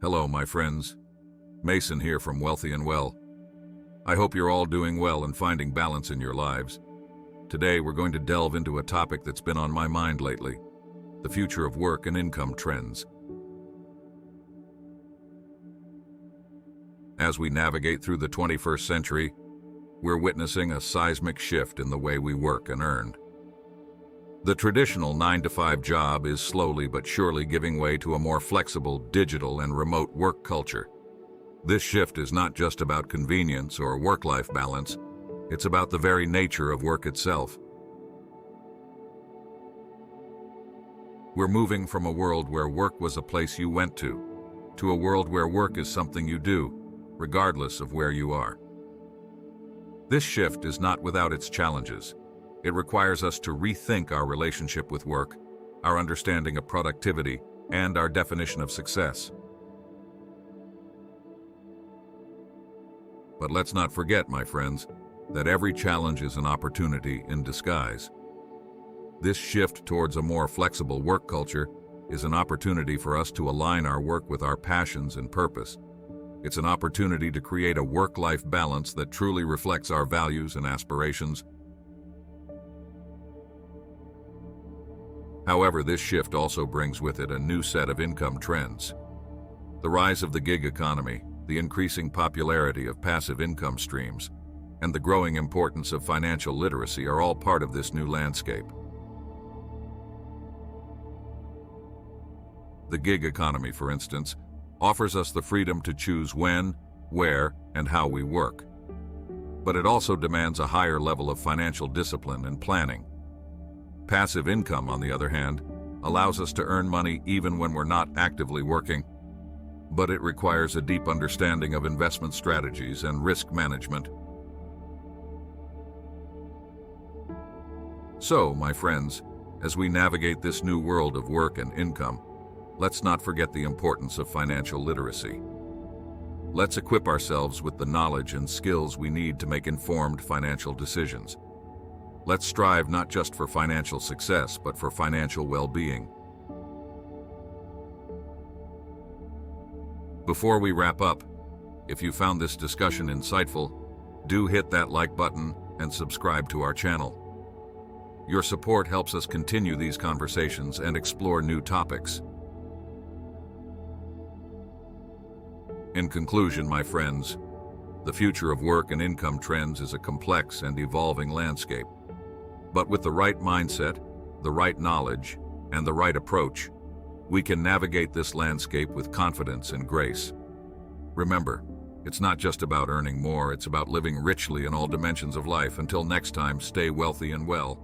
Hello, my friends. Mason here from Wealthy and Well. I hope you're all doing well and finding balance in your lives. Today, we're going to delve into a topic that's been on my mind lately: the future of work and income trends. As we navigate through the 21st century, we're witnessing a seismic shift in the way we work and earn. The traditional 9-to-5 job is slowly but surely giving way to a more flexible, digital, and remote work culture. This shift is not just about convenience or work-life balance, it's about the very nature of work itself. We're moving from a world where work was a place you went to a world where work is something you do, regardless of where you are. This shift is not without its challenges. It requires us to rethink our relationship with work, our understanding of productivity, and our definition of success. But let's not forget, my friends, that every challenge is an opportunity in disguise. This shift towards a more flexible work culture is an opportunity for us to align our work with our passions and purpose. It's an opportunity to create a work-life balance that truly reflects our values and aspirations. However, this shift also brings with it a new set of income trends. The rise of the gig economy, the increasing popularity of passive income streams, and the growing importance of financial literacy are all part of this new landscape. The gig economy, for instance, offers us the freedom to choose when, where, and how we work. But it also demands a higher level of financial discipline and planning. Passive income, on the other hand, allows us to earn money even when we're not actively working, but it requires a deep understanding of investment strategies and risk management. So, my friends, as we navigate this new world of work and income, let's not forget the importance of financial literacy. Let's equip ourselves with the knowledge and skills we need to make informed financial decisions. Let's strive not just for financial success, but for financial well-being. Before we wrap up, if you found this discussion insightful, do hit that like button and subscribe to our channel. Your support helps us continue these conversations and explore new topics. In conclusion, my friends, the future of work and income trends is a complex and evolving landscape. But with the right mindset, the right knowledge, and the right approach, we can navigate this landscape with confidence and grace. Remember, it's not just about earning more, it's about living richly in all dimensions of life. Until next time, stay wealthy and well.